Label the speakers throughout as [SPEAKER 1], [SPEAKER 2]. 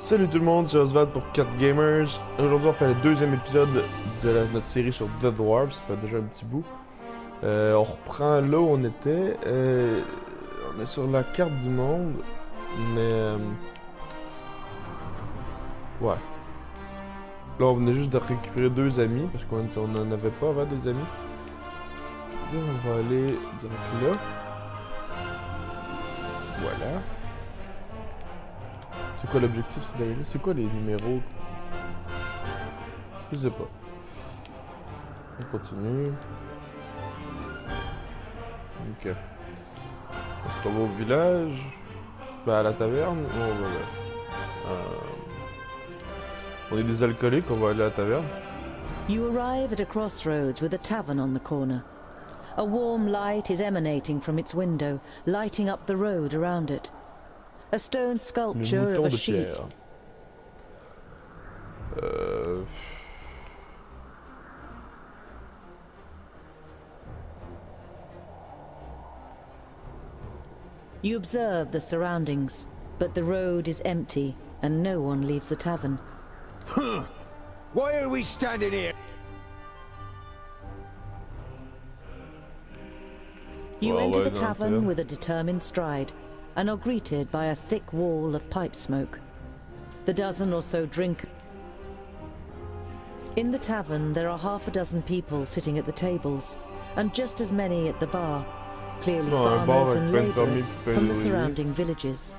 [SPEAKER 1] Salut tout le monde, c'est Oswald pour CatGamers. Aujourd'hui on fait le deuxième épisode de notre série sur Dwarves, ça fait déjà un petit bout. On reprend là où on était. On est sur la carte du monde, mais... ouais. Là on venait juste de récupérer deux amis, parce qu'on n'en avait pas avant des amis. Là, on va aller direct là. Voilà. C'est quoi l'objectif, c'est d'aller là? C'est quoi les numéros? Je sais pas. On continue. Ok. On va au village. Bah à la taverne. Oh, voilà. On est des alcooliques, on va aller à la taverne.
[SPEAKER 2] You arrive at a crossroads with a tavern on the corner. A warm light is emanating from its window, lighting up the road around it. A stone sculpture of a sheep. You observe the surroundings, but the road is empty and no one leaves the tavern.
[SPEAKER 3] Huh! Why are we standing here?
[SPEAKER 2] You enter the tavern with a determined stride, and are greeted by a thick wall of pipe smoke. The dozen or so drink. In the tavern there are half a dozen people sitting at the tables, and just as many at the bar, clearly farmers and labourers from the surrounding villages.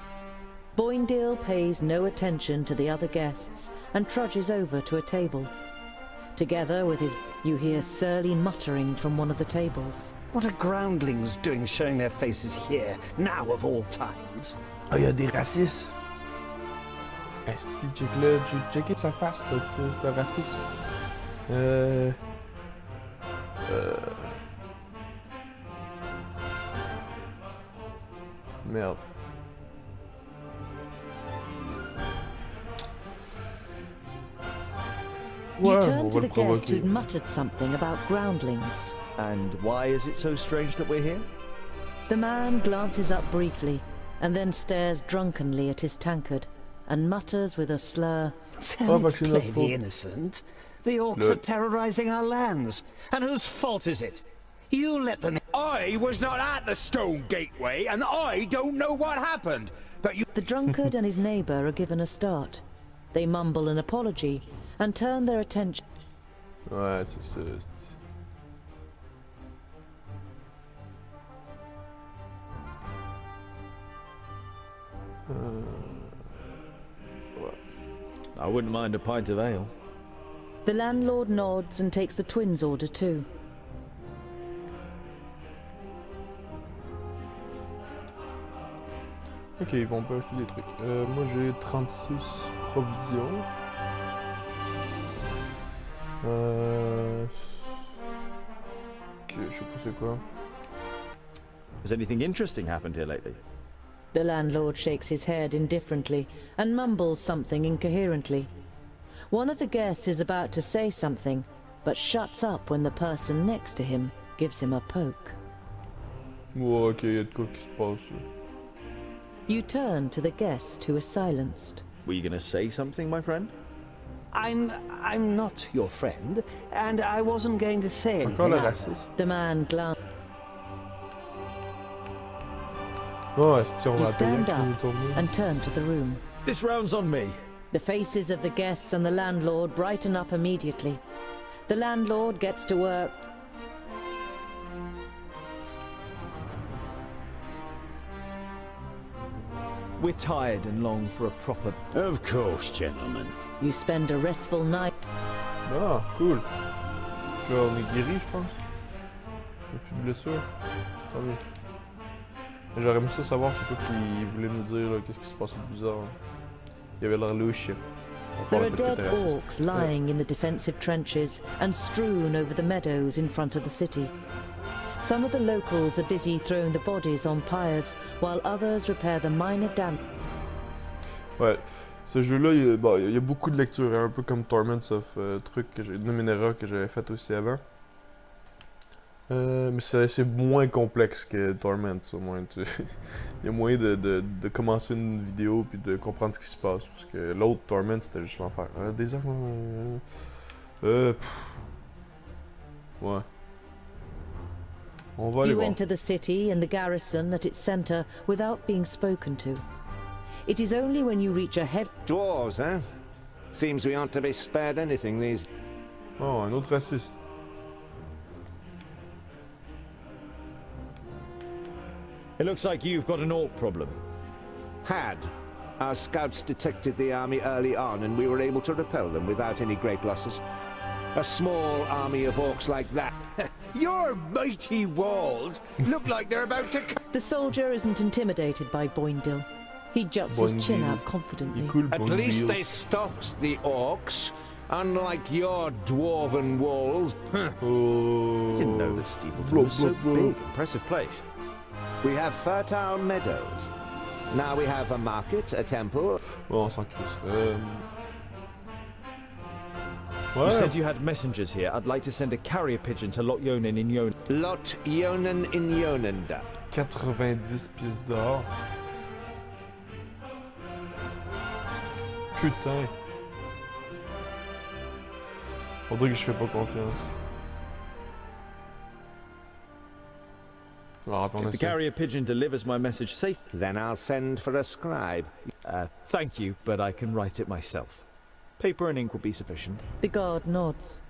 [SPEAKER 2] Boindale pays no attention to the other guests and trudges over to a table. Together with his, you hear surly muttering from one of the tables.
[SPEAKER 4] What are groundlings doing showing their faces here, now of all times?
[SPEAKER 1] Ah, y'a des racistes! Esti, check-le, checker sa face, là, c'est un raciste. Merde.
[SPEAKER 2] You turn to the guest who'd muttered something about groundlings.
[SPEAKER 5] And why is it so strange that we're here?
[SPEAKER 2] The man glances up briefly, and then stares drunkenly at his tankard, and mutters with a slur.
[SPEAKER 4] Don't play the innocent. The orcs are terrorizing our lands. And whose fault is it? You let them...
[SPEAKER 3] I was not at the stone gateway, and I don't know what happened. But you...
[SPEAKER 2] The drunkard and his neighbour are given a start. They mumble an apology, and turn their attention...
[SPEAKER 1] Ouais, c'est ça.
[SPEAKER 5] I wouldn't mind a pint of ale.
[SPEAKER 2] The landlord nods and takes the twins' order too.
[SPEAKER 1] Ok, bon, on peut acheter des trucs. Moi j'ai 36 provisions. Ok, je sais pas c'est quoi.
[SPEAKER 5] Has anything interesting happened here lately?
[SPEAKER 2] The landlord shakes his head indifferently and mumbles something incoherently. One of the guests is about to say something, but shuts up when the person next to him gives him a poke.
[SPEAKER 1] Ouais, ok, y'a de quoi qui se passe là.
[SPEAKER 2] You turn to the guest who is silenced.
[SPEAKER 5] Were you gonna say something, my friend?
[SPEAKER 4] I'm not your friend, and I wasn't going to say anything.
[SPEAKER 1] Encore le raciste.
[SPEAKER 2] The man glances.
[SPEAKER 1] Oh, est-ce on
[SPEAKER 2] You
[SPEAKER 1] va
[SPEAKER 2] stand up and turn to the room.
[SPEAKER 5] This round's on me.
[SPEAKER 2] The faces of the guests and the landlord brighten up immediately. The landlord gets to work.
[SPEAKER 5] We're tired and long for a proper...
[SPEAKER 3] Of course, gentlemen.
[SPEAKER 2] You spend a restful night.
[SPEAKER 1] Ah, cool. Là, on est guéri, je pense. Y'a plus de blessures. Tant mieux. J'aurais aimé ça savoir c'est quoi qu'il voulait nous dire, là, qu'est-ce qui se passait de bizarre. Il avait l'air louche.
[SPEAKER 2] There are dead orcs lying in the defensive trenches and strewn over the meadows in front of the city. Some of the locals are busy throwing the bodies on pyres, while others repair the minor damage.
[SPEAKER 1] Ouais, ce jeu-là, il y a beaucoup de lectures, hein, un peu comme Torments of trucs que j'ai, Numenera que j'avais fait aussi avant. Mais c'est moins complexe que Torment, ça, moins. Il y a moyen de commencer une vidéo puis de comprendre ce qui se passe. Parce que l'autre Torment, c'était juste l'enfer. Des armes. Ouais. On va aller
[SPEAKER 2] You
[SPEAKER 1] voir.
[SPEAKER 2] enter the city and the garrison at its center without being spoken to. It is only when you reach a heavy...
[SPEAKER 3] Dwarves, eh? Seems we aren't to be spared anything these...
[SPEAKER 1] Oh, un autre raciste.
[SPEAKER 5] It looks like you've got an orc problem.
[SPEAKER 3] Had. Our scouts detected the army early on and we were able to repel them without any great losses. A small army of orcs like that. Your mighty walls look like they're about to...
[SPEAKER 2] The soldier isn't intimidated by Boindil. He juts his chin out confidently.
[SPEAKER 1] Cool,
[SPEAKER 3] At least they stopped the orcs, unlike your dwarven walls.
[SPEAKER 1] Oh.
[SPEAKER 5] I didn't know that Steepleton was so big. Impressive place.
[SPEAKER 3] We have fertile meadows. Now we have a market, a temple.
[SPEAKER 1] Bon, on s'en crisse.
[SPEAKER 5] You said you had messengers here. I'd like to send a carrier pigeon to Lot Yonan in Yonan.
[SPEAKER 3] Lot Yonan in Yonanda.
[SPEAKER 1] 90 pièces d'or. Putain. On dirait que je fais pas confiance. Alors, attends,
[SPEAKER 5] If the carrier pigeon delivers my message safe,
[SPEAKER 3] Then I'll send for a scribe.
[SPEAKER 5] thank you, but I can write it myself. Paper and ink will be sufficient.
[SPEAKER 2] The guard nods.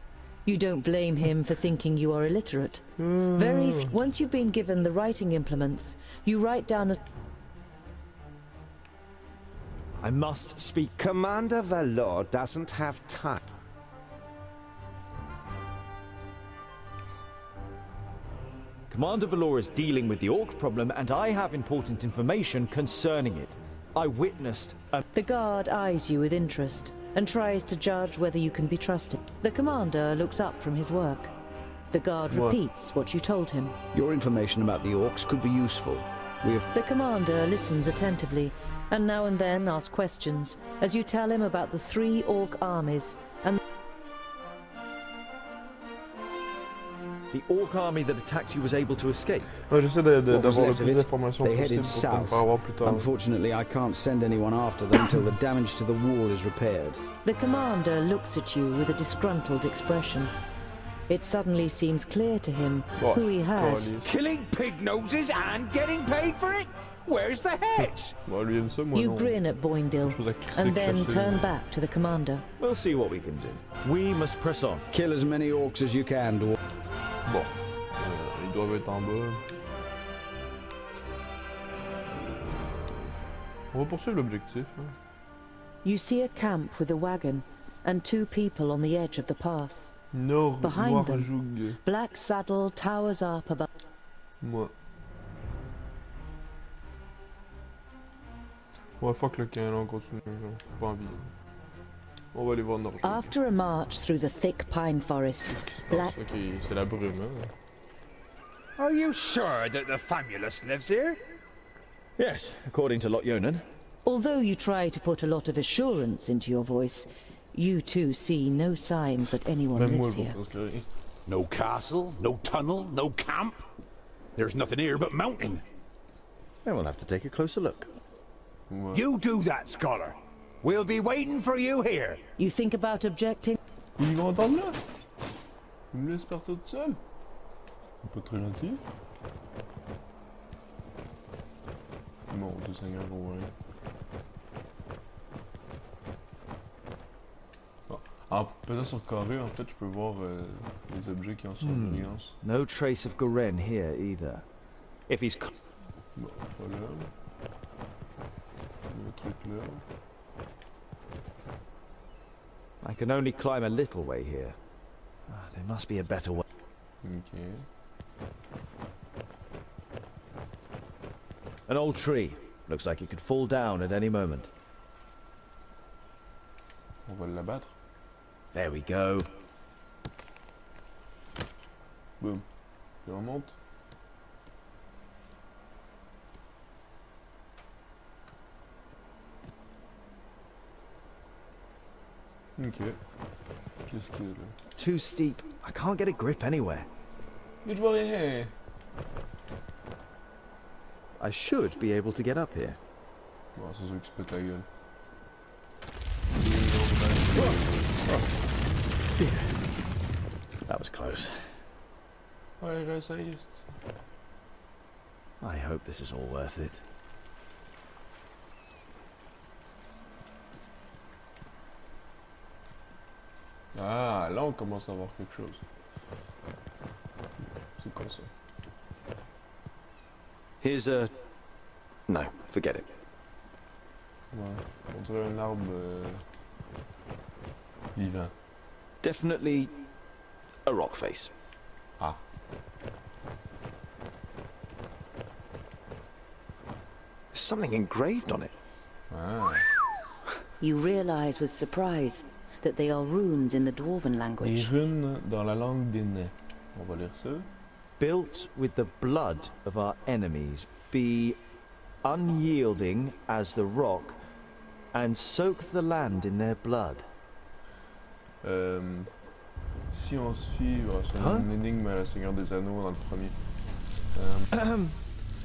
[SPEAKER 2] You don't blame him for thinking you are illiterate. Once you've been given the writing implements, you write down a...
[SPEAKER 5] I must speak.
[SPEAKER 3] Commander Valor doesn't have time.
[SPEAKER 5] Commander Valor is dealing with the orc problem, and I have important information concerning it. I witnessed a...
[SPEAKER 2] The guard eyes you with interest and tries to judge whether you can be trusted. The commander looks up from his work. The guard repeats what you told him.
[SPEAKER 6] Your information about the orcs could be useful. We have...
[SPEAKER 2] The commander listens attentively and now and then asks questions as you tell him about the 3 orc armies and...
[SPEAKER 5] The orc army that attacked you was able to escape.
[SPEAKER 1] Ouais, j'essaie
[SPEAKER 6] What was
[SPEAKER 1] d'avoir le
[SPEAKER 6] left of
[SPEAKER 1] plus
[SPEAKER 6] it,
[SPEAKER 1] d'informations
[SPEAKER 6] they
[SPEAKER 1] possible
[SPEAKER 6] headed
[SPEAKER 1] pour
[SPEAKER 6] south.
[SPEAKER 1] pouvoir avoir plus tard.
[SPEAKER 6] Unfortunately, I can't send anyone after them until the damage to the wall is repaired.
[SPEAKER 2] The commander looks at you with a disgruntled expression. It suddenly seems clear to him who he has.
[SPEAKER 3] Killing pig noses and getting paid for it? Where's the heads?
[SPEAKER 1] Bon, lui aime ça, moi
[SPEAKER 2] You
[SPEAKER 1] non.
[SPEAKER 2] grin at Boindil
[SPEAKER 1] Chose à crisser
[SPEAKER 2] and
[SPEAKER 1] que
[SPEAKER 2] then
[SPEAKER 1] chasser.
[SPEAKER 2] turn back to the commander.
[SPEAKER 5] We'll see what we can do. We must press on.
[SPEAKER 6] Kill as many orcs as you can, dwarf.
[SPEAKER 1] Bon. Ils doivent être en bas. On va poursuivre l'objectif. Hein.
[SPEAKER 2] You see a camp with a wagon and 2 people on the edge of the path. Behind them,
[SPEAKER 1] Noirjoug.
[SPEAKER 2] Black Saddle towers up above.
[SPEAKER 1] Moi. Ouais, fuck le camp, là, on continue. J'ai pas envie. On va aller voir Norjoug.
[SPEAKER 2] After a march through the thick pine forest, Black...
[SPEAKER 1] Ok, c'est la brume, hein.
[SPEAKER 3] Are you sure that the Famulus lives here?
[SPEAKER 5] Yes, according to Lot Yonan.
[SPEAKER 2] Although you try to put a lot of assurance into your voice, you too see no signs that anyone
[SPEAKER 1] Même moi,
[SPEAKER 2] lives
[SPEAKER 1] je
[SPEAKER 2] here.
[SPEAKER 1] pense que...
[SPEAKER 7] No castle, no tunnel, no camp. There's nothing here but mountain.
[SPEAKER 5] Then we'll have to take a closer look.
[SPEAKER 1] Ouais.
[SPEAKER 3] You do that, scholar. We'll be waiting for you here.
[SPEAKER 2] You think about objecting?
[SPEAKER 1] Ils vont entendre là. Ils me laissent partir tout seul. Pas très gentil. Mon Dieu Seigneur, ouais. Bon. Alors, peut-être sur le carré, en fait, je peux voir les objets qui en sont surveillance.
[SPEAKER 5] No trace of Goren here either. If he's...
[SPEAKER 1] Bon, pas là. Le truc là.
[SPEAKER 5] I can only climb a little way here. There must be a better way.
[SPEAKER 1] Ok.
[SPEAKER 5] An old tree. Looks like it could fall down at any moment.
[SPEAKER 1] On va l'abattre.
[SPEAKER 5] There we go.
[SPEAKER 1] Boum. Puis on monte. Ok. Qu'est-ce qu'il y a là?
[SPEAKER 5] Too steep. I can't get a grip anywhere.
[SPEAKER 1] Mais je vois rien.
[SPEAKER 5] I should be able to get up here.
[SPEAKER 1] Bon, c'est sûr que tu peux ta gueule.
[SPEAKER 5] That was close.
[SPEAKER 1] Ouais, j'essaye.
[SPEAKER 5] I hope this is all worth it.
[SPEAKER 1] Ah, là on commence à voir quelque chose. C'est quoi ça?
[SPEAKER 5] Here's a... No, forget it.
[SPEAKER 1] Ouais, on dirait un arbre vivant.
[SPEAKER 5] Definitely a rock face.
[SPEAKER 1] Ah.
[SPEAKER 5] There's something engraved on it.
[SPEAKER 1] Ah.
[SPEAKER 2] You realize with surprise that they are runes in the Dwarven
[SPEAKER 1] Les
[SPEAKER 2] language.
[SPEAKER 1] runes dans la langue des nains. On va lire ça.
[SPEAKER 5] Built with the blood of our enemies, be unyielding as the rock, and soak the land in their blood.
[SPEAKER 1] Si on se fie, c'est une énigme à la Seigneur des Anneaux dans le premier.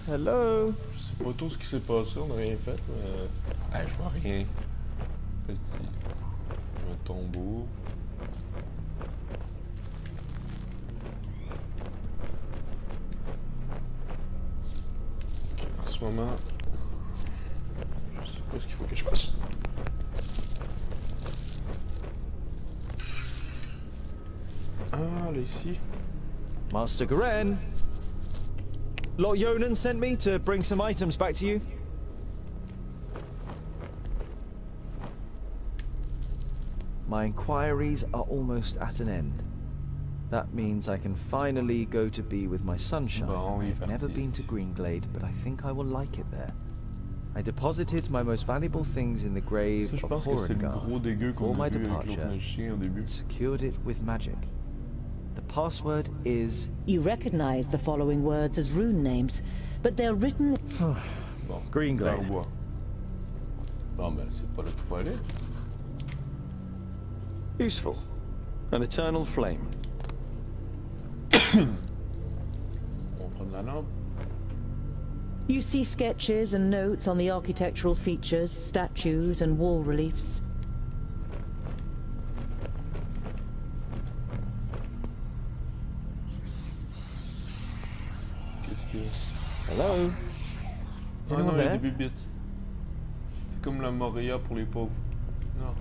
[SPEAKER 5] Hello?
[SPEAKER 1] Je sais pas tout ce qui s'est passé, on n'a rien fait, mais... je vois rien. Petit... Un tombeau. Ok, en ce moment... Je sais pas ce qu'il faut que je fasse. Ah, là ici.
[SPEAKER 5] Master Garen? Lot Yonan sent me to bring some items back to you. My inquiries are almost at an end. That means I can finally go to be with my sunshine. I've never been to Greenglade, but I think I will like it there. I deposited my most valuable things in the grave of Horengard before my departure and secured it with magic. The password is...
[SPEAKER 2] You recognize the following words as rune names, but they're written...
[SPEAKER 1] Bon,
[SPEAKER 5] Greenglade.
[SPEAKER 1] Bois. Bon, ben, c'est pas là qu'il faut aller.
[SPEAKER 5] Useful. An eternal flame.
[SPEAKER 1] On prend la lampe.
[SPEAKER 2] You see sketches and notes on the architectural features, statues and wall reliefs.
[SPEAKER 1] Qu'est-ce que...
[SPEAKER 5] Hello? Is
[SPEAKER 1] Ah
[SPEAKER 5] anyone
[SPEAKER 1] non, il y a
[SPEAKER 5] there?
[SPEAKER 1] des bibittes. C'est comme la Moria pour les pauvres. Non.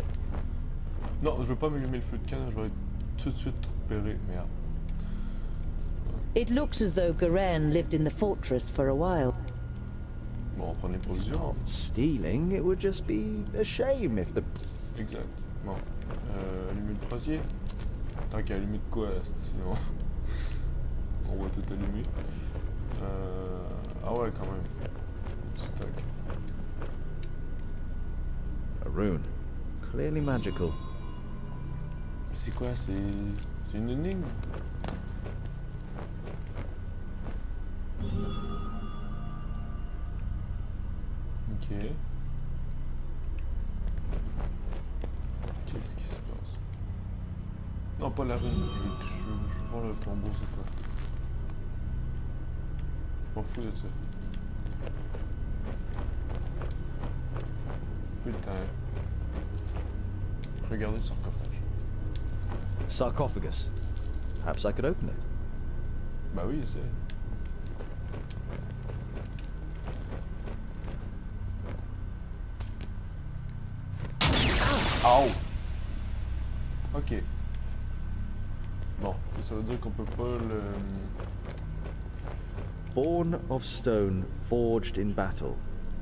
[SPEAKER 1] Non, je veux pas m'allumer le feu de camp, je vais tout de suite repérer. Merde.
[SPEAKER 2] It looks as though Garen lived in the fortress for a while.
[SPEAKER 1] Bon, on prend les
[SPEAKER 5] It's
[SPEAKER 1] provisions.
[SPEAKER 5] not stealing, it would just be a shame if the...
[SPEAKER 1] Exact. Bon. Allumer le brasier. Tant qu'à allumer de quoi, sinon... on va tout allumer. Ah ouais, quand même. Stock.
[SPEAKER 5] A rune. Clearly magical.
[SPEAKER 1] C'est quoi? C'est une énigme? Ok. Qu'est-ce qui se passe? Non, pas la rune. Je veux voir le tombeau, c'est quoi? Je m'en fous de ça. Putain. Regardez le sarcophage.
[SPEAKER 5] Sarcophagus. Perhaps I could open it.
[SPEAKER 1] Bah oui, c'est... Au! Ok. Bon, ça veut dire qu'on peut pas le...
[SPEAKER 5] Born of stone, forged in battle.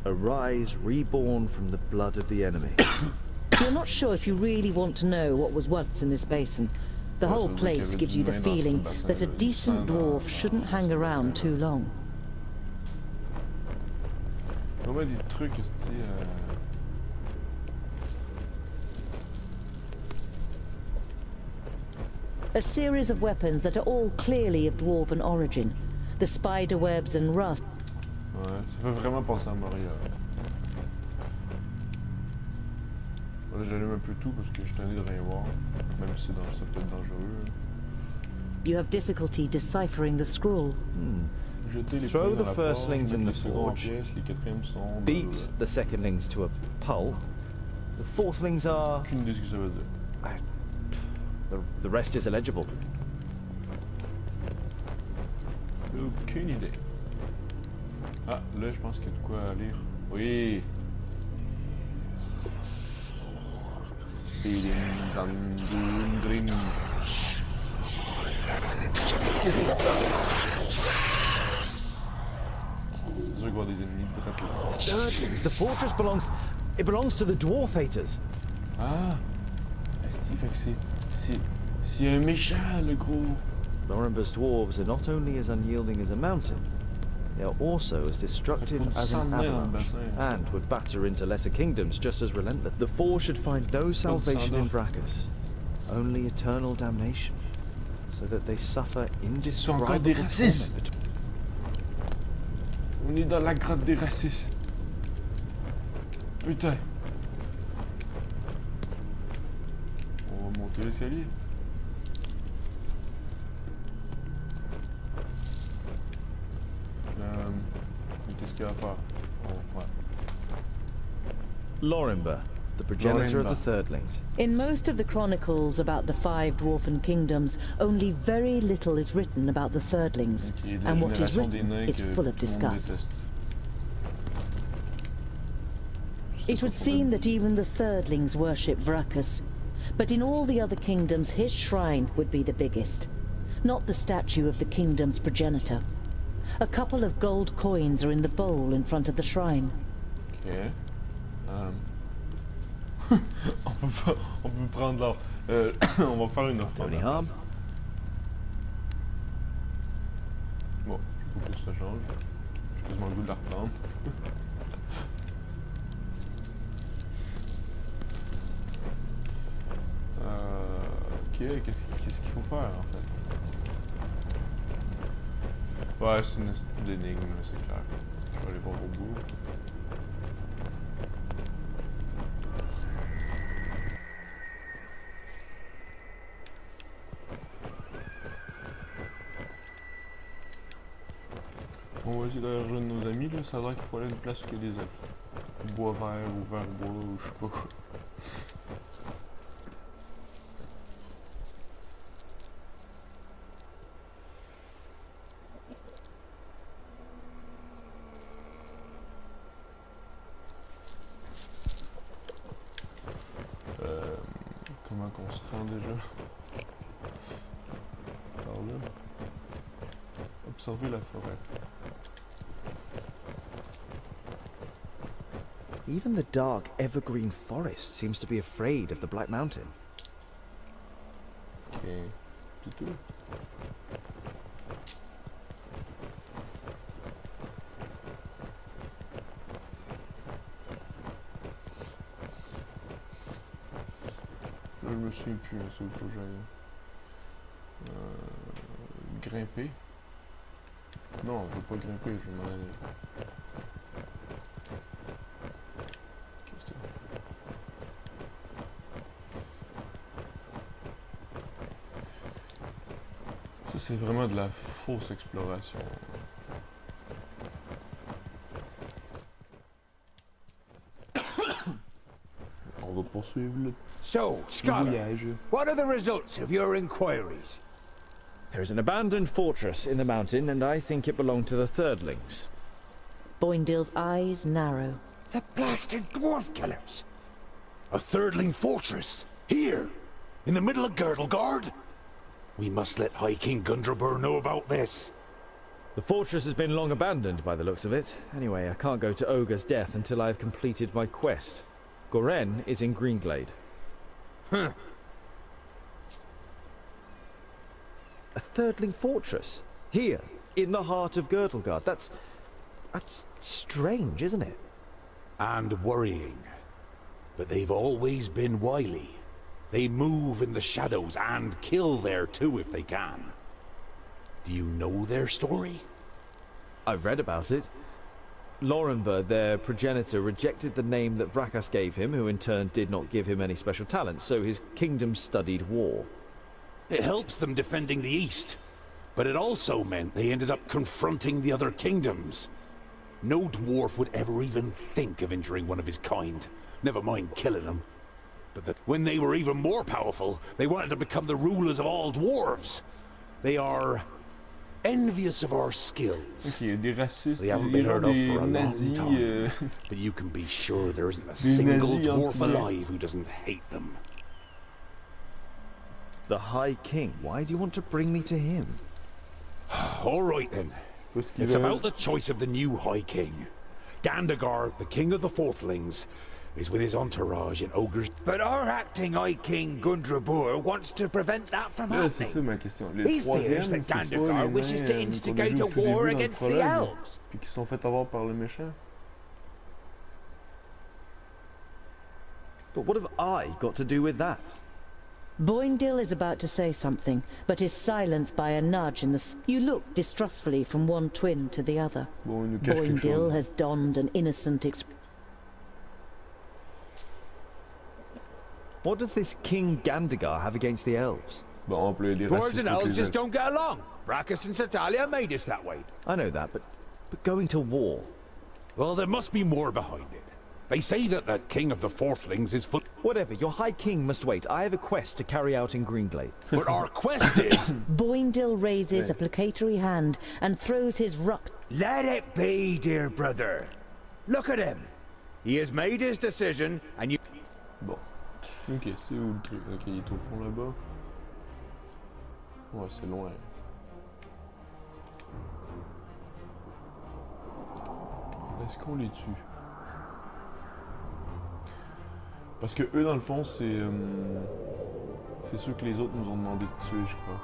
[SPEAKER 5] Arise, reborn from the blood of the enemy.
[SPEAKER 2] You're not sure if you really want to know what was once in this basin. The whole place gives you the feeling that a decent dwarf shouldn't hang around too long.
[SPEAKER 1] Vraiment des trucs, tu
[SPEAKER 2] A series of weapons that are all clearly of dwarven origin. The spider webs and rust.
[SPEAKER 1] Ouais, ça fait vraiment penser à Maria. Voilà, j'allume un peu tout parce que je suis tanné de rien voir. Même si ça peut être dangereux.
[SPEAKER 2] you have difficulty deciphering the scrawl.
[SPEAKER 5] Throw the firstlings in the forge, beat the secondlings to a pulp. The fourthlings are... The rest is illegible.
[SPEAKER 1] Aucune idée. Ah, là je pense qu'il y a de quoi à lire. Oui. Feelings and dreams.
[SPEAKER 5] Thirdlings, the fortress belongs to the dwarf haters.
[SPEAKER 1] Ah, c'est un méchant le gros.
[SPEAKER 5] Lorimber's dwarves are not only as unyielding as a mountain, they are also as destructive as an avalanche, and would batter into lesser kingdoms just as relentless. The four should find no salvation in Vrachus, only eternal damnation, so that they suffer indescribable torment.
[SPEAKER 1] On est dans la grotte des racistes. Putain. On va monter l'escalier. Qu'est-ce qu'il y a à faire? Oh, ouais.
[SPEAKER 5] Lorimber, the progenitor of the Thirdlings.
[SPEAKER 2] In most of the chronicles about the 5 dwarfen kingdoms, only very little is written about the Thirdlings, and what is written is full of disgust. It would seem that even the Thirdlings worship Vrachus, but in all the other kingdoms his shrine would be the biggest, not the statue of the kingdom's progenitor. A couple of gold coins are in the bowl in front of the shrine.
[SPEAKER 1] Okay. On peut prendre l'or. On va faire une offre.
[SPEAKER 5] Any harm?
[SPEAKER 1] Bon, je trouve que ça change. J'ai quasiment le goût de la reprendre. Ok, qu'est-ce qu'il faut faire en fait? Ouais, c'est une petite énigme, c'est clair. Je vais aller voir au bout. On va essayer d'aller rejoindre nos amis, là. Ça a l'air qu'il faut aller à une place où il y a des bois verts ou vert bois ou je sais pas quoi. Comment qu'on se rend déjà? Par là. Observer la forêt.
[SPEAKER 5] Even the dark evergreen forest seems to be afraid of the Black Mountain.
[SPEAKER 1] Ok, c'est tout. Là, je me souviens plus, hein, c'est où faut que j'aille. Grimper. Non, je veux pas grimper, je veux m'en aller. Ça, c'est vraiment de la fausse exploration. On va poursuivre le
[SPEAKER 3] So, Scholar,
[SPEAKER 1] voyage.
[SPEAKER 3] what are the results of your inquiries?
[SPEAKER 5] There is an abandoned fortress in the mountain, and I think it belonged to the Thirdlings.
[SPEAKER 2] Boindale's eyes narrow.
[SPEAKER 3] The blasted dwarf killers!
[SPEAKER 7] A Thirdling fortress? Here? In the middle of Girdlegard? We must let High King Gundrabur know about this.
[SPEAKER 5] The fortress has been long abandoned by the looks of it. Anyway, I can't go to Ogre's death until I have completed my quest. Goren is in Greenglade.
[SPEAKER 3] Huh.
[SPEAKER 5] A Thirdling fortress? Here, in the heart of Girdlegard. That's strange, isn't it?
[SPEAKER 7] And worrying. But they've always been wily. They move in the shadows and kill there too if they can. Do you know their story?
[SPEAKER 5] I've read about it. Lorimber, their progenitor, rejected the name that Vrachus gave him, who in turn did not give him any special talent, so his kingdom studied war.
[SPEAKER 7] It helps them defending the east, but it also meant they ended up confronting the other kingdoms. No dwarf would ever even think of injuring one of his kind, never mind killing him. But when they were even more powerful, they wanted to become the rulers of all dwarves. They are envious of our skills.
[SPEAKER 1] Okay, des racistes,
[SPEAKER 7] they haven't been heard of for a
[SPEAKER 1] nazis,
[SPEAKER 7] long time. But you can be sure there isn't a single dwarf alive who doesn't hate them.
[SPEAKER 5] The High King? Why do you want to bring me to him?
[SPEAKER 7] All right then. It's about the choice of the new High King. Gandagar, the king of the Fourthlings, is with his entourage in Ogre's...
[SPEAKER 8] But our acting High King Gundrabur wants to prevent that from happening.
[SPEAKER 1] C'est ça ma question.
[SPEAKER 8] He fears that Gandagar wishes to instigate a war against the elves.
[SPEAKER 1] Puis qui sont fait avoir par le méchant.
[SPEAKER 5] But what have I got to do with that?
[SPEAKER 2] Boindil is about to say something, but is silenced by a nudge in the... You look distrustfully from one twin to the other. Boindil has donned an innocent expression.
[SPEAKER 5] What does this King Gandagar have against the elves?
[SPEAKER 8] Dwarves and elves just don't get along. Brachus and Satalia made us that way.
[SPEAKER 5] I know that, but going to war...
[SPEAKER 7] Well, there must be more behind it. They say that the king of the Fourthlings is full...
[SPEAKER 5] Whatever, your High King must wait. I have a quest to carry out in Greenglade.
[SPEAKER 7] But our quest is...
[SPEAKER 2] Boindil raises a placatory hand and throws his ruck...
[SPEAKER 8] Let it be, dear brother. Look at him. He has made his decision, and you...
[SPEAKER 1] Bon. Ok, c'est où le truc? Ok, il est au fond là-bas. Ouais, c'est loin. Est-ce qu'on les tue? Parce que eux, dans le fond, c'est ceux que les autres nous ont demandé de tuer, je crois.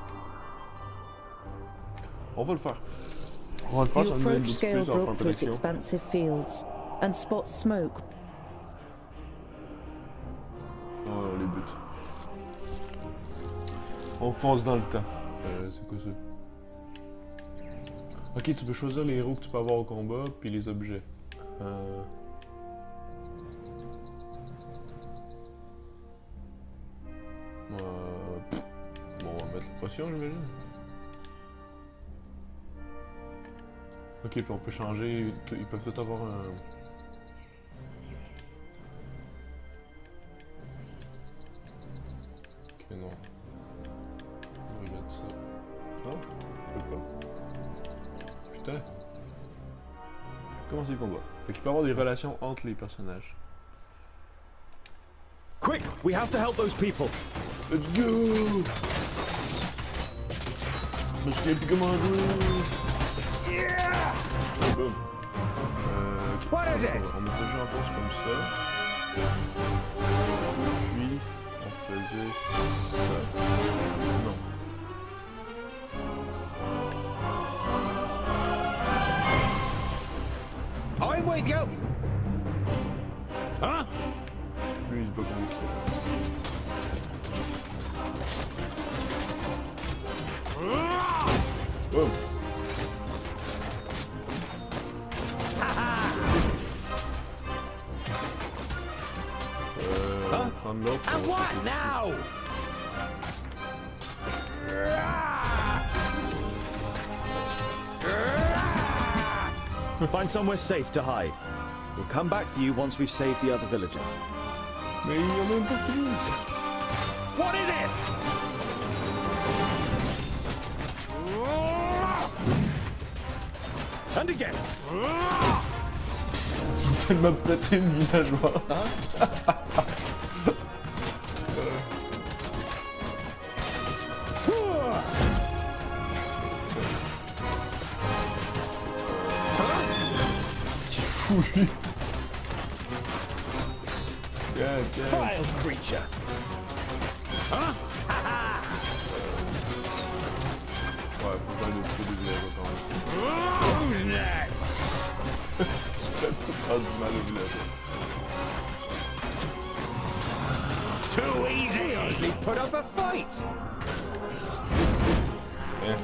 [SPEAKER 1] On va le faire. On va le faire, ça nous donne beaucoup plus en préparation.
[SPEAKER 2] Expansive fields and spot smoke.
[SPEAKER 1] Oh, on les bute. On fonce dans le temps. C'est quoi ça? Ok, tu peux choisir les héros que tu peux avoir au combat, puis les objets. Bon, on va mettre la potion, j'imagine. Ok, puis on peut changer. Ils peuvent tout avoir un. Ok, non. On va regarder ça. Non, je peux pas. Putain. Comment c'est le combat? Fait qu'il peut y avoir des relations entre les personnages.
[SPEAKER 5] Quick! We have to help those people!
[SPEAKER 1] Let's go! Je sais plus comment jouer!
[SPEAKER 8] Yeah!
[SPEAKER 1] Boom! Okay.
[SPEAKER 8] What is it?
[SPEAKER 1] On met le jeu en pause comme ça. Puis, on faisait ça. Non.
[SPEAKER 8] I'm with you! Huh?
[SPEAKER 1] Lui, il se bat contre ça. Boom!
[SPEAKER 8] And what now?
[SPEAKER 5] Find somewhere safe to hide. We'll come back for you once we've saved the other villagers.
[SPEAKER 1] Mais il y a même pas fini.
[SPEAKER 8] What is it?
[SPEAKER 5] And again!
[SPEAKER 1] J'ai tellement pété le villageois. C'est fou lui.
[SPEAKER 5] Vile creature!
[SPEAKER 1] Ouais, faut pas le tuer des villageois quand même.
[SPEAKER 8] Who's next?
[SPEAKER 1] Je peux pas du mal au villageois.
[SPEAKER 8] Too easy! Hardly put up a fight!
[SPEAKER 1] Tiens.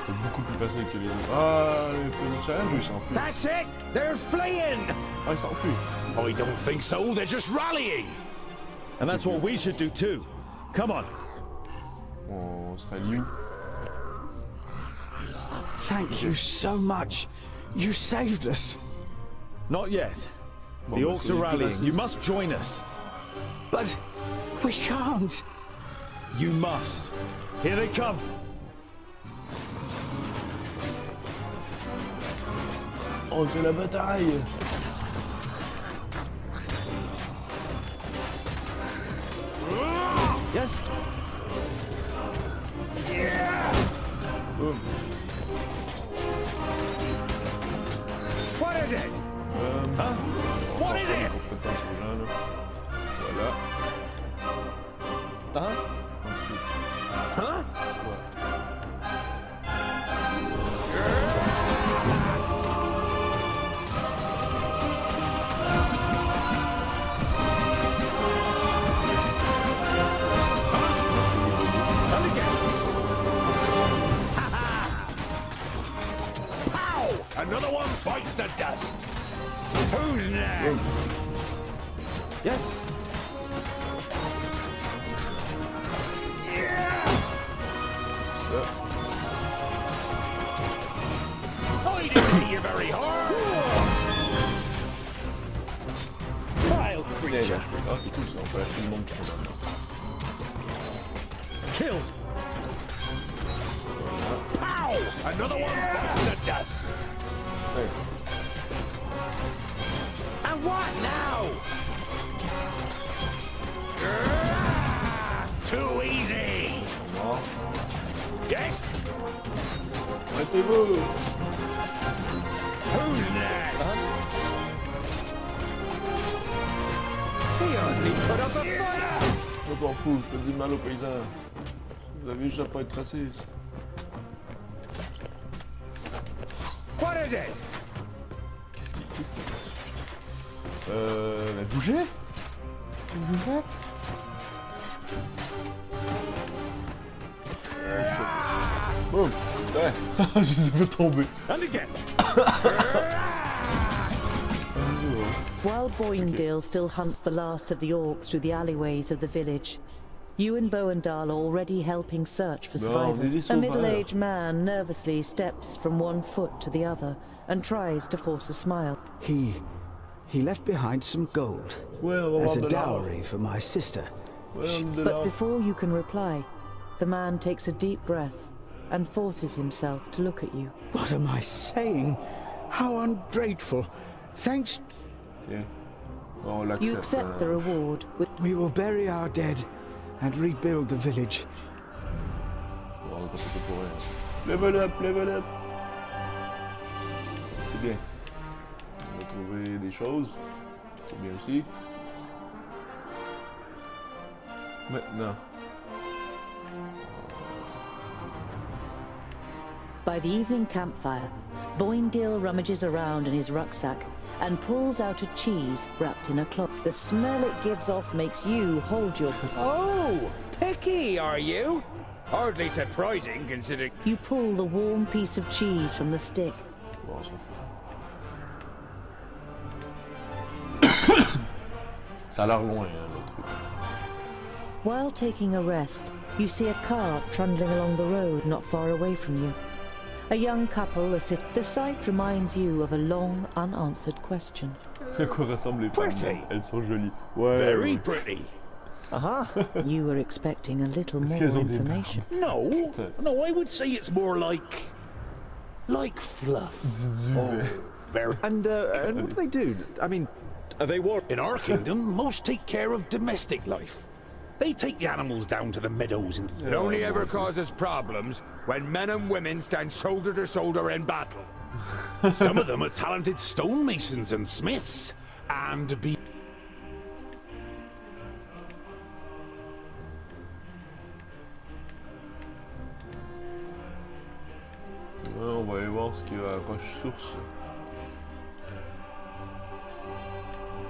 [SPEAKER 1] C'était beaucoup plus facile que les autres. Ah, le challenge, il s'enfuit.
[SPEAKER 8] That's it! They're fleeing!
[SPEAKER 1] Ah, il s'enfuit.
[SPEAKER 7] I don't think so, they're just rallying!
[SPEAKER 5] And that's what we should do too. Come on.
[SPEAKER 1] on sera new.
[SPEAKER 4] Thank you so much. You saved us.
[SPEAKER 5] Not yet.
[SPEAKER 1] Bon,
[SPEAKER 5] The
[SPEAKER 1] bah,
[SPEAKER 5] orcs are rallying. You must join us.
[SPEAKER 4] But we can't.
[SPEAKER 5] You must. Here they come.
[SPEAKER 1] Oh, c'est la bataille!
[SPEAKER 5] Yes.
[SPEAKER 1] Boum.
[SPEAKER 8] What is it?
[SPEAKER 5] Huh? What is it?
[SPEAKER 1] Compétence aux gens, là. Voilà.
[SPEAKER 5] Huh?
[SPEAKER 1] Ensuite.
[SPEAKER 8] Huh?
[SPEAKER 1] Ouais.
[SPEAKER 8] And again. Pow! Another one bites the dust. Who's next?
[SPEAKER 5] Yes.
[SPEAKER 1] Ça.
[SPEAKER 8] I didn't hit you very hard. Vile
[SPEAKER 1] Tiens,
[SPEAKER 8] creature.
[SPEAKER 1] gars, ah, c'est cool ça, on peut acheter le monde qui sont là.
[SPEAKER 8] Killed. Pow! Another one bites the dust.
[SPEAKER 1] Ouais.
[SPEAKER 8] And what now? Too easy.
[SPEAKER 1] Mort.
[SPEAKER 8] Yes?
[SPEAKER 1] Arrêtez-vous!
[SPEAKER 8] Who's next? He hardly put up a fight.
[SPEAKER 1] Je m'en fous, je fais du mal aux paysans. Vous avez juste à pas être raciste.
[SPEAKER 8] What is it?
[SPEAKER 1] Qu'est-ce qui... Putain. Bougez? Vous faites? Boum! Ouais! Je les ai fait tomber.
[SPEAKER 8] And again.
[SPEAKER 2] While Boindale still hunts the last of the orcs through the alleyways of the village, you and Boendal are already helping search for survival. A middle-aged man nervously steps from one foot to the other and tries to force a smile.
[SPEAKER 6] He left behind some gold as a dowry for my sister.
[SPEAKER 2] But before you can reply, the man takes a deep breath and forces himself to look at you.
[SPEAKER 6] What am I saying? How ungrateful. Thanks.
[SPEAKER 1] Tiens. Bon, on l'accepte.
[SPEAKER 2] You accept the reward with...
[SPEAKER 6] We will bury our dead and rebuild the village.
[SPEAKER 1] Bon, on va pas faire pour rien. Level up, level up! C'est bien. On va trouver des choses. C'est bien aussi. Maintenant.
[SPEAKER 2] By the evening campfire, Boindale rummages around in his rucksack and pulls out a cheese wrapped in a cloth. The smell it gives off makes you hold your...
[SPEAKER 8] Oh, picky, are you? Hardly surprising, considering...
[SPEAKER 2] You pull the warm piece of cheese from the stick.
[SPEAKER 1] Bon, on s'en fout. Ça a l'air loin, hein, le truc.
[SPEAKER 2] While taking a rest, you see a cart trundling along the road not far away from you. A young couple are sitting. The sight reminds you of a long, unanswered question.
[SPEAKER 1] À quoi ressemblent les
[SPEAKER 8] Pretty.
[SPEAKER 1] femmes? Elles sont jolies. Ouais.
[SPEAKER 8] Very pretty.
[SPEAKER 2] You were expecting a little more
[SPEAKER 1] qu'elles ont des
[SPEAKER 2] information.
[SPEAKER 7] No, no, I would say it's more like fluff. Oh, very.
[SPEAKER 5] And what do they do? I mean, are they war?
[SPEAKER 7] In our kingdom, most take care of domestic life. They take the animals down to the meadows and...
[SPEAKER 8] It only ever causes problems when men and women stand shoulder to shoulder in battle.
[SPEAKER 7] Some of them are talented stonemasons and smiths, and be...
[SPEAKER 1] On va aller voir ce qu'il y a à Roche Source.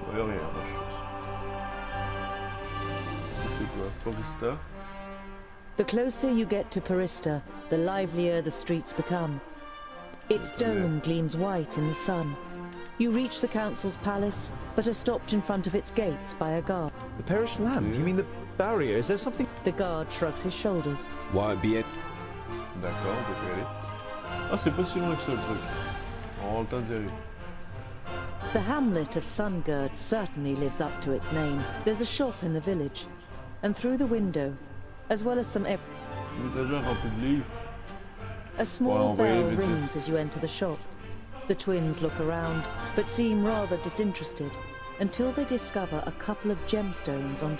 [SPEAKER 1] Il n'y a rien à Roche Source. C'est quoi? Porista?
[SPEAKER 2] The closer you get to Porista, the livelier the streets become. Its dome gleams white in the sun. You reach the council's palace, but are stopped in front of its gates by a guard.
[SPEAKER 5] The perished land? You mean barrier? Is there something?
[SPEAKER 2] The guard shrugs his shoulders.
[SPEAKER 3] Why be it?
[SPEAKER 1] D'accord, on peut y aller. Ah, c'est pas si loin que ça, le truc. On a le temps d'y aller.
[SPEAKER 2] The hamlet of Sungird certainly lives up to its name. There's a shop in the village, and through the window, as well as some...
[SPEAKER 1] Une étagère remplie de livres.
[SPEAKER 2] A small bell rings as you enter the shop. The twins look around, but seem rather disinterested, until they discover a couple of gemstones on...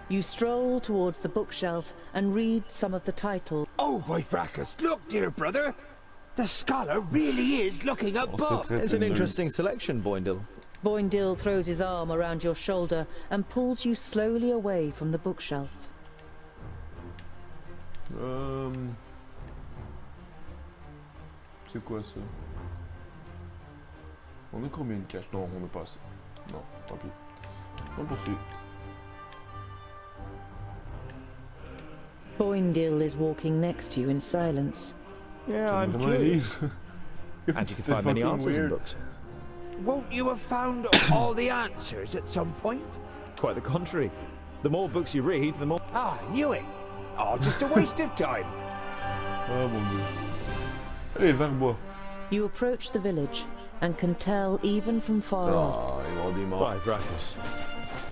[SPEAKER 2] You stroll towards the bookshelf and read some of the titles.
[SPEAKER 8] Oh, by fracas, look, dear brother! The scholar really is looking up books.
[SPEAKER 5] It's an interesting selection, Boindil.
[SPEAKER 2] Boindil throws his arm around your shoulder and pulls you slowly away from the bookshelf.
[SPEAKER 1] C'est quoi ça? On a combien de cash? Non, on a pas assez. Non, tant pis. On poursuit.
[SPEAKER 2] Boindil is walking next to you in silence.
[SPEAKER 5] Yeah, I'm curious. And you can find many answers in books.
[SPEAKER 8] Won't you have found all the answers at some point?
[SPEAKER 5] Quite the contrary. The more books you read, the more...
[SPEAKER 8] Ah, I knew it! Oh, just a waste of time!
[SPEAKER 1] Ah, mon dieu. Allez, vers bois.
[SPEAKER 2] You approach the village and can tell even from far off.
[SPEAKER 1] Ah, ils vont des morts.
[SPEAKER 5] By Vracus.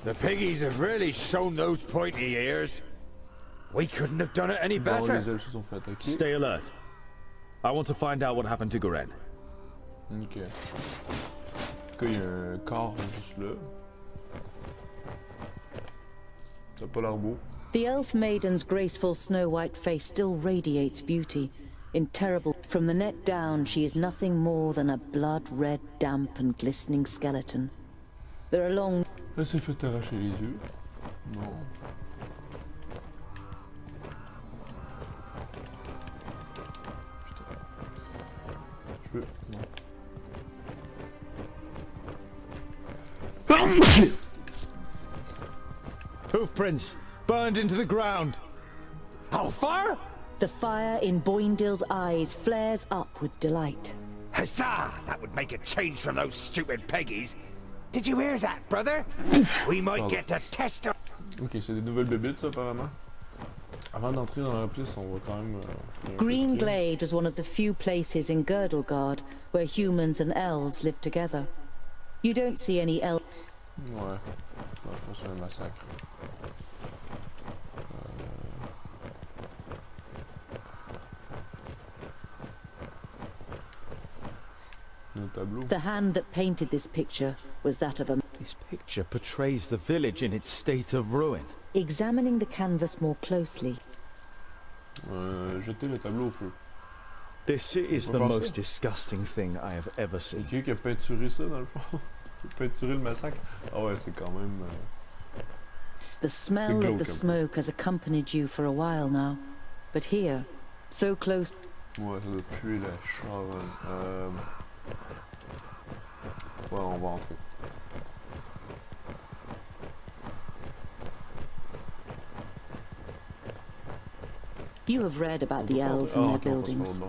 [SPEAKER 8] The piggies have really shown those pointy ears. We couldn't have done it any
[SPEAKER 1] Bon, les
[SPEAKER 8] better.
[SPEAKER 1] elfes se sont fait attaquer.
[SPEAKER 9] Stay alert. I want to find out what happened to Goren.
[SPEAKER 1] Ok. En tout cas, il y a un corps juste là. Ça a pas l'air beau.
[SPEAKER 2] The elf maiden's graceful snow-white face still radiates beauty. In terrible... From the neck down, she is nothing more than a blood-red, damp and glistening skeleton. There are long...
[SPEAKER 1] Elle s'est fait arracher les yeux. Bon. Putain. Non.
[SPEAKER 9] Hoof prints burned into the ground.
[SPEAKER 8] Hellfire?
[SPEAKER 2] The fire in Boindil's eyes flares up with delight.
[SPEAKER 8] Huzzah! That would make a change from those stupid piggies. Did you hear that, brother? We might get to test them.
[SPEAKER 1] Ok, c'est des nouvelles bébites, ça, apparemment. Avant d'entrer dans la place, on va quand même...
[SPEAKER 2] Green Glade was one of the few places in Girdlegard where humans and elves live together. You don't see any elves...
[SPEAKER 1] Ouais. Non, je pense que c'est un massacre. Le tableau.
[SPEAKER 2] The hand that painted this picture was that of a...
[SPEAKER 5] This picture portrays the village in its state of ruin.
[SPEAKER 2] Examining the canvas more closely.
[SPEAKER 1] Jeter le tableau au feu.
[SPEAKER 5] This is the most disgusting thing I have ever seen.
[SPEAKER 1] Qui a peinturé ça, dans le fond? Qui a peinturé le massacre? Ah ouais, c'est quand même...
[SPEAKER 2] The smell of the smoke has accompanied you for a while now. But here, so close...
[SPEAKER 1] Ouais, ça doit puer la charogne. Ouais, on va entrer.
[SPEAKER 2] You have read about the elves and their buildings.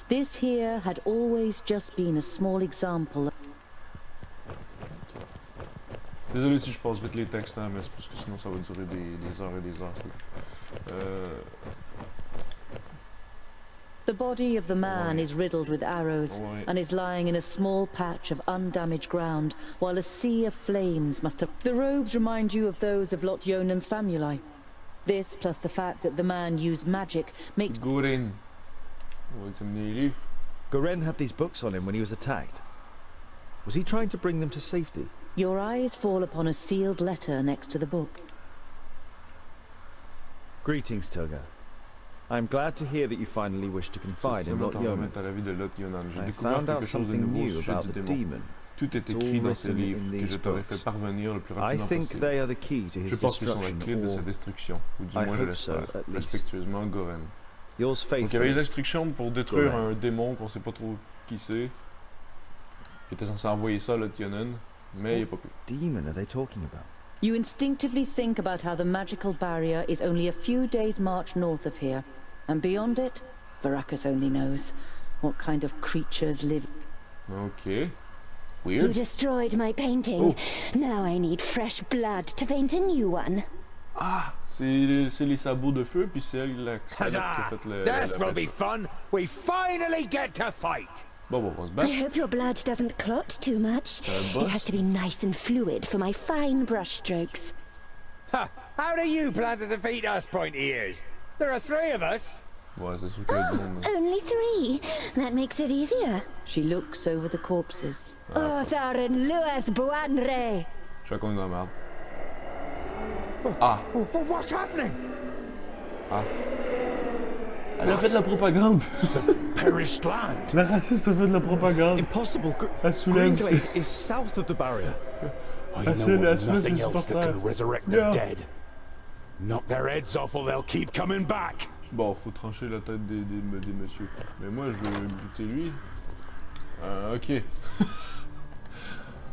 [SPEAKER 2] This here had always just been a small example.
[SPEAKER 1] Désolé si je passe vite les textes, hein, mais c'est parce que sinon ça va durer des heures et des heures.
[SPEAKER 2] The body of the man is riddled with arrows and is lying in a small patch of undamaged ground, while a sea of flames must have... The robes remind you of those of Lot Yonan's famuli. This, plus the fact that the man used magic, makes...
[SPEAKER 1] Goren. On va examiner les livres.
[SPEAKER 5] Goren had these books on him when he was attacked. Was he trying to bring them to safety?
[SPEAKER 2] Your eyes fall upon a sealed letter next to the book.
[SPEAKER 5] Greetings, Toga. I am glad to hear that you finally wish to confide in Lot Yonan. I found out something new about the demon.
[SPEAKER 1] Tout est écrit dans ces livres que je t'aurais fait parvenir le plus rapidement possible.
[SPEAKER 5] I think they are the key to his
[SPEAKER 1] destruction. Je pense qu'ils sont la clé de sa destruction, ou du moins je l'espère. Respectueusement, Goren.
[SPEAKER 5] Yours faithfully.
[SPEAKER 1] Donc il y avait les instructions pour détruire un démon qu'on sait pas trop qui c'est. Il était censé envoyer ça à Lot Yonan, mais il a pas pu.
[SPEAKER 5] What demon are they talking about?
[SPEAKER 2] You instinctively think about how the magical barrier is only a few days' march north of here, and beyond it, Vracus only knows what kind of creatures live.
[SPEAKER 1] Ok. Weird.
[SPEAKER 10] You destroyed my painting. Now I need fresh blood to paint a new one.
[SPEAKER 1] Ah, c'est les sabots de feu, puis c'est elle qui a fait le...
[SPEAKER 8] This will be fun. We finally get to fight.
[SPEAKER 1] Bon, on se bat.
[SPEAKER 10] I hope your blood doesn't clot too much. It has to be nice and fluid for my fine brush strokes.
[SPEAKER 8] Ha! How do you plan to defeat us, pointy ears? There are 3 of us.
[SPEAKER 1] Ouais, c'est sûr qu'il y a du monde.
[SPEAKER 10] Only 3. That makes it easier.
[SPEAKER 2] She looks over the corpses.
[SPEAKER 10] Otharin Lueth Buanre.
[SPEAKER 1] Je suis qu'on est dans la merde. Ah.
[SPEAKER 8] What's happening?
[SPEAKER 1] Ah. Elle a fait de la propagande.
[SPEAKER 7] Perished land.
[SPEAKER 1] La raciste a fait de la propagande.
[SPEAKER 5] Impossible.
[SPEAKER 1] Green
[SPEAKER 5] Glade is south of the barrier.
[SPEAKER 7] I know of nothing else that can resurrect the dead. Knock their heads off or they'll keep coming back.
[SPEAKER 1] Bon, faut trancher la tête des messieurs. Mais moi, je vais buter lui. Ok.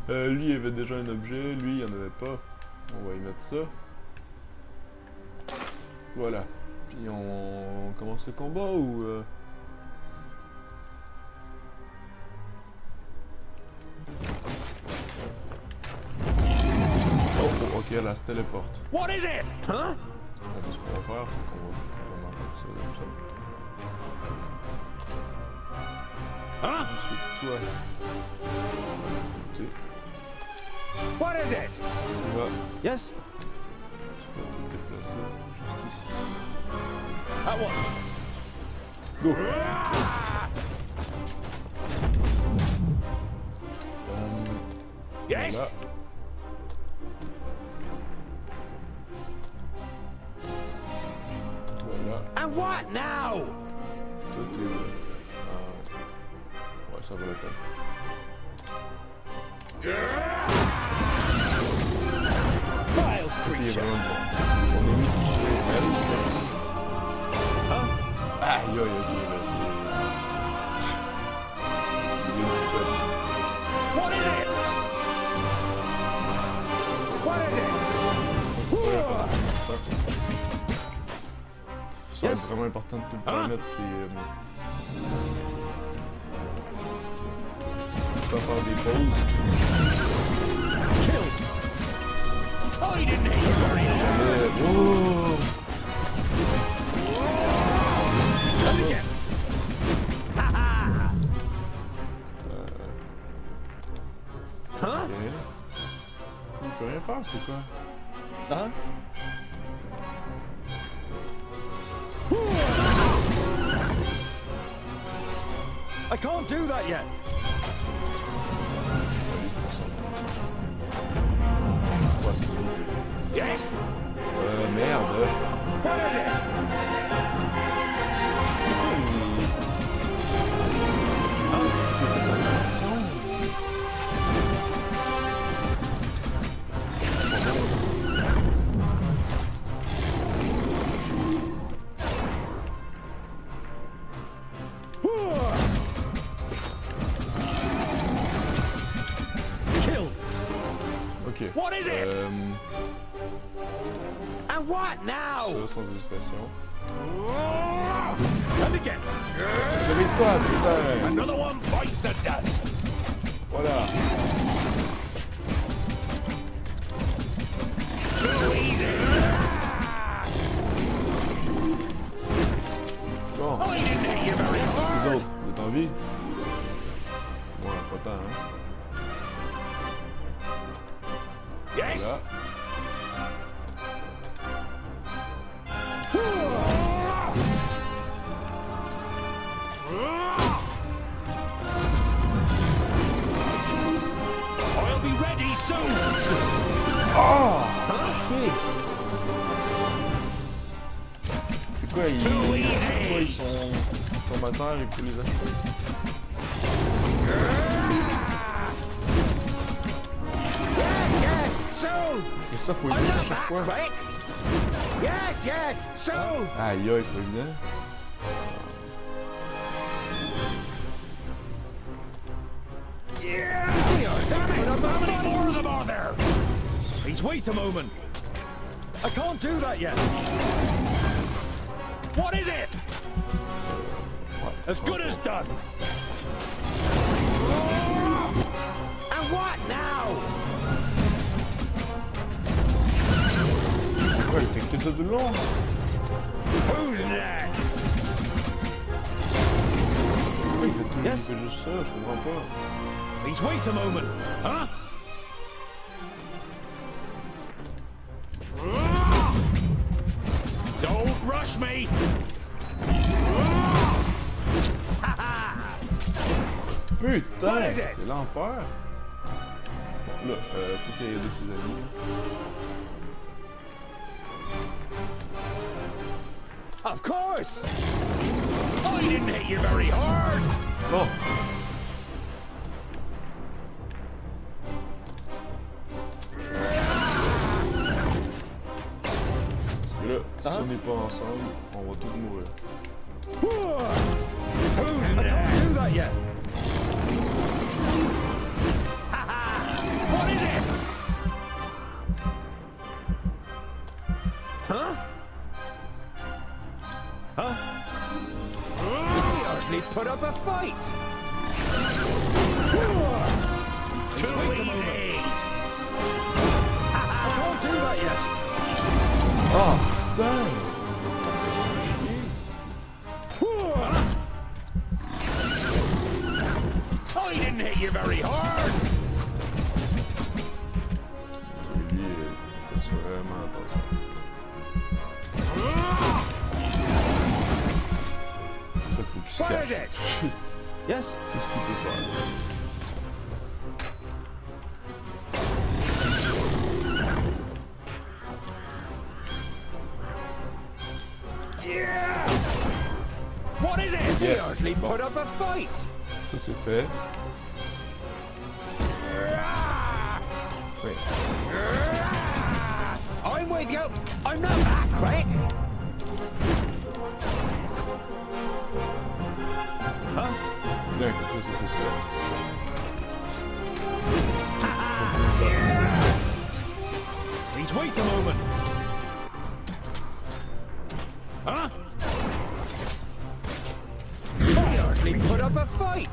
[SPEAKER 1] Lui, il avait déjà un objet. Lui, il en avait pas. On va y mettre ça. Voilà. Puis on commence le combat ou... Oh, ok, là, se téléporte.
[SPEAKER 8] What is it? Huh?
[SPEAKER 1] Ce qu'on va faire, c'est qu'on va mettre ça comme ça.
[SPEAKER 8] Huh?
[SPEAKER 1] Ensuite, toi.
[SPEAKER 8] What is it?
[SPEAKER 1] Tu vas...
[SPEAKER 5] Yes?
[SPEAKER 1] Tu vas te déplacer jusqu'ici.
[SPEAKER 5] At once.
[SPEAKER 1] Go!
[SPEAKER 8] Yes?
[SPEAKER 1] Voilà. Voilà.
[SPEAKER 8] And what now?
[SPEAKER 1] Tout est... ouais, ça vaut la peine.
[SPEAKER 8] Wild
[SPEAKER 1] Il est
[SPEAKER 8] creature.
[SPEAKER 1] vraiment bon. On est mis chez elle. Aïe, aïe, ok, là,
[SPEAKER 8] What is it? What is it?
[SPEAKER 1] c'est... C'est vraiment important de tout le temps mettre pas faire des pauses.
[SPEAKER 8] Killed. Oh, he didn't hit you very hard.
[SPEAKER 1] Whoa!
[SPEAKER 8] And again. Ha ha. Huh?
[SPEAKER 1] Ok. On peut rien faire, c'est quoi?
[SPEAKER 5] Hein? I can't do that yet.
[SPEAKER 8] Yes?
[SPEAKER 1] Merde.
[SPEAKER 8] What is it?
[SPEAKER 5] Killed.
[SPEAKER 1] Ok.
[SPEAKER 8] What is it? And what now?
[SPEAKER 1] Ça, sans hésitation.
[SPEAKER 8] And again.
[SPEAKER 1] Réveille-toi, putain!
[SPEAKER 8] Another one bites the dust.
[SPEAKER 1] Voilà.
[SPEAKER 8] Too easy.
[SPEAKER 1] Bon.
[SPEAKER 8] Oh, he didn't hit you very
[SPEAKER 1] Les
[SPEAKER 8] hard.
[SPEAKER 1] autres, vous êtes en vie? Ouais, pas tant, hein?
[SPEAKER 8] Yes?
[SPEAKER 1] Voilà.
[SPEAKER 8] I'll be ready soon.
[SPEAKER 1] Oh! C'est quoi, ils sont à terre, il faut les acheter?
[SPEAKER 8] Yes, yes, soon.
[SPEAKER 1] C'est ça, faut les acheter à chaque fois.
[SPEAKER 8] Quick. Yes, yes, soon.
[SPEAKER 1] Aïe, aïe, c'est pas évident.
[SPEAKER 8] Yeah. Damn it! How many more of them are there?
[SPEAKER 5] Please wait a moment. I can't do that yet.
[SPEAKER 8] What is it? As good as done. And
[SPEAKER 1] Ouais, il fait que ça de long.
[SPEAKER 8] Who's next?
[SPEAKER 1] Pourquoi il fait juste ça? Je comprends pas.
[SPEAKER 9] Please wait a moment, huh?
[SPEAKER 8] Don't rush me!
[SPEAKER 1] Putain, c'est l'enfer. Là, tout est de ses amis.
[SPEAKER 8] Of course! I didn't hit you very hard!
[SPEAKER 1] Oh! Parce que là, si on n'est pas ensemble, on va tous mourir.
[SPEAKER 8] Who's next?
[SPEAKER 9] Do that yet?
[SPEAKER 8] What is it? Huh?
[SPEAKER 9] Huh?
[SPEAKER 8] He hardly put up a fight. Too easy.
[SPEAKER 9] I can't do that yet.
[SPEAKER 1] Oh, dang!
[SPEAKER 8] I didn't hit you very hard.
[SPEAKER 1] Ok, lui, il fait vraiment attention. Ça, faut qu'il se
[SPEAKER 8] What is
[SPEAKER 1] cache.
[SPEAKER 8] it?
[SPEAKER 9] Yes?
[SPEAKER 1] Qu'est-ce qu'il peut faire?
[SPEAKER 8] Yeah. What is it? He
[SPEAKER 1] Yes.
[SPEAKER 8] hardly put up a fight.
[SPEAKER 1] Ça, c'est fait.
[SPEAKER 9] Wait.
[SPEAKER 8] I'm with you. I'm not that quick.
[SPEAKER 9] Huh?
[SPEAKER 1] Tiens, comme ça, c'est fait.
[SPEAKER 9] Please wait a moment.
[SPEAKER 8] Huh? He hardly put up a fight.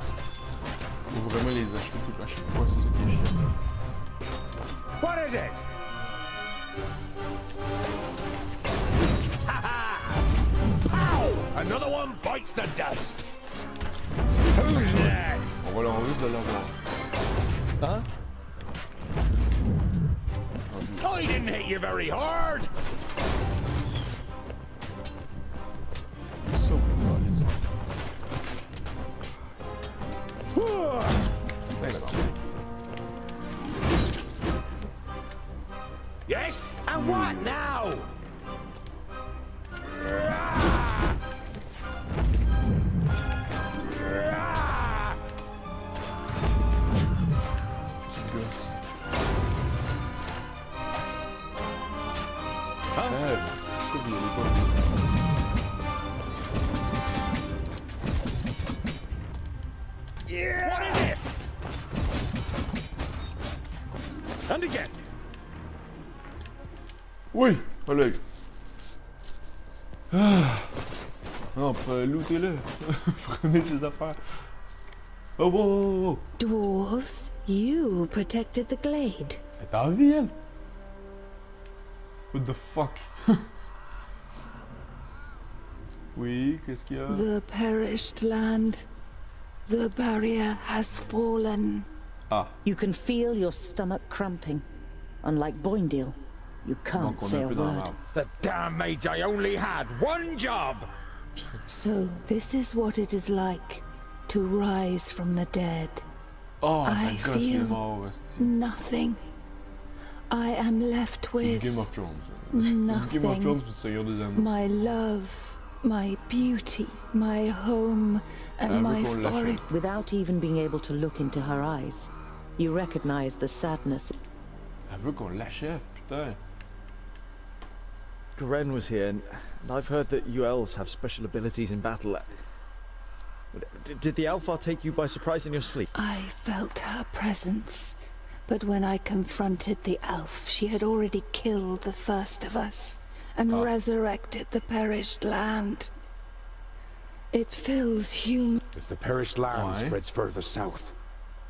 [SPEAKER 1] Faut vraiment les acheter tout à chaque fois, c'est ça qui est chiant.
[SPEAKER 8] What is it? Pow! Another one bites the dust. Who's next?
[SPEAKER 1] On risque de l'avoir.
[SPEAKER 9] Huh?
[SPEAKER 8] I didn't hit you very hard.
[SPEAKER 1] Ça, on peut pas aller.
[SPEAKER 8] Yes? And what now?
[SPEAKER 1] C'est qui gosse. Pourquoi vous n'allez pas?
[SPEAKER 8] Yeah. What is it?
[SPEAKER 9] And again.
[SPEAKER 1] Oui! Oleg! Ah! Non, lootez-le! Prenez ses affaires! Oh, wow, wow, wow!
[SPEAKER 10] Dwarves, you protected the glade.
[SPEAKER 1] C'est en vie, elle! What the fuck? Oui, qu'est-ce qu'il y a?
[SPEAKER 11] The perished land. The barrier has fallen.
[SPEAKER 1] Ah!
[SPEAKER 2] You can feel your stomach cramping. Unlike Boindale, you can't
[SPEAKER 1] Donc on est
[SPEAKER 2] say
[SPEAKER 1] un
[SPEAKER 2] a
[SPEAKER 1] peu dans
[SPEAKER 2] word.
[SPEAKER 1] l'arbre.
[SPEAKER 8] The damn mage only had one job.
[SPEAKER 11] So this is what it is like to rise from the dead.
[SPEAKER 1] Oh,
[SPEAKER 11] I
[SPEAKER 1] c'est un gosse qui est
[SPEAKER 11] feel
[SPEAKER 1] mort, esti.
[SPEAKER 11] nothing. I am left
[SPEAKER 1] C'est
[SPEAKER 11] with
[SPEAKER 1] Game of Thrones. C'est Game of
[SPEAKER 11] nothing.
[SPEAKER 1] Thrones puis Seigneur des Anneaux.
[SPEAKER 11] My love, my beauty, my home, and
[SPEAKER 1] Elle
[SPEAKER 11] my
[SPEAKER 1] veut qu'on l'achète.
[SPEAKER 11] forest.
[SPEAKER 2] Without even being able to look into her eyes, you recognize the sadness.
[SPEAKER 1] Elle veut qu'on l'achève, putain.
[SPEAKER 5] Gren was here, and I've heard that you elves have special abilities in battle. Did the Alpha take you by surprise in your sleep?
[SPEAKER 11] I felt her presence, but when I confronted the elf, she had already killed the first of us and resurrected the perished land. It fills human.
[SPEAKER 7] If the perished land spreads further south,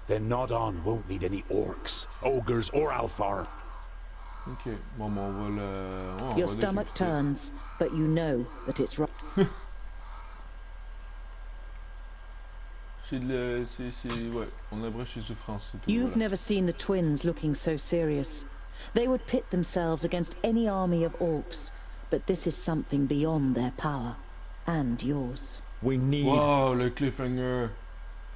[SPEAKER 7] then Nod On won't need any orcs, ogres, or Alfar.
[SPEAKER 1] Ok, bon, on va le...
[SPEAKER 2] Your stomach turns, but you know that it's right.
[SPEAKER 1] Ouais, on abrège ses souffrances, c'est tout.
[SPEAKER 2] You've never seen the twins looking so serious. They would pit themselves against any army of orcs, but this is something beyond their power, and yours.
[SPEAKER 9] We need...
[SPEAKER 1] Wow, le cliffhanger.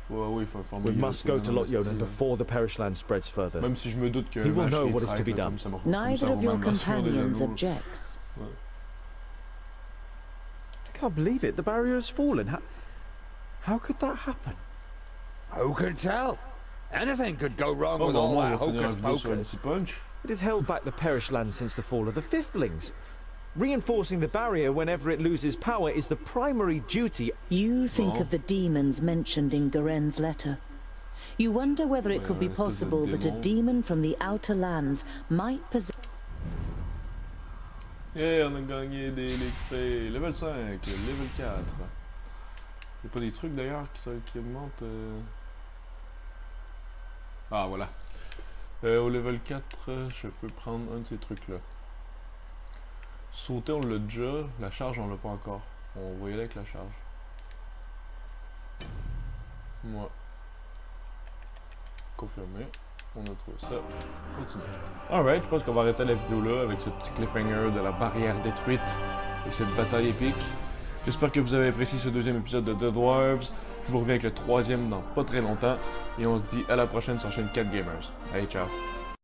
[SPEAKER 9] We must go to Lot before the Perish Land spreads further.
[SPEAKER 1] Même si je me doute que
[SPEAKER 9] he will know what is to be done.
[SPEAKER 2] Neither of your companions objects.
[SPEAKER 5] I can't believe it. The barrier has fallen. How could that happen?
[SPEAKER 8] Who can tell? Anything could go wrong with all that hocus pocus.
[SPEAKER 5] It has held back the Perish Land since the fall of the Fifthlings. Reinforcing the barrier whenever it loses power is the primary duty.
[SPEAKER 2] You think of the demons mentioned in Garen's letter. You wonder whether it could be possible that a demon from the outer lands might possess...
[SPEAKER 1] Yeah, on a gagné des XP. Level 5, level 4. Y'a pas des trucs d'ailleurs qui augmentent Ah voilà. Au level 4, je peux prendre un de ces trucs là. Sauter on l'a déjà, la charge on l'a pas encore. On va y aller avec la charge. Moi. Confirmé. On a trouvé ça. Continue. Alright, je pense qu'on va arrêter la vidéo là avec ce petit cliffhanger de la barrière détruite et cette bataille épique. J'espère que vous avez apprécié ce deuxième épisode de The Dwarves. Je vous reviens avec le troisième dans pas très longtemps. Et on se dit à la prochaine sur la chaîne CatGamers. Allez, ciao!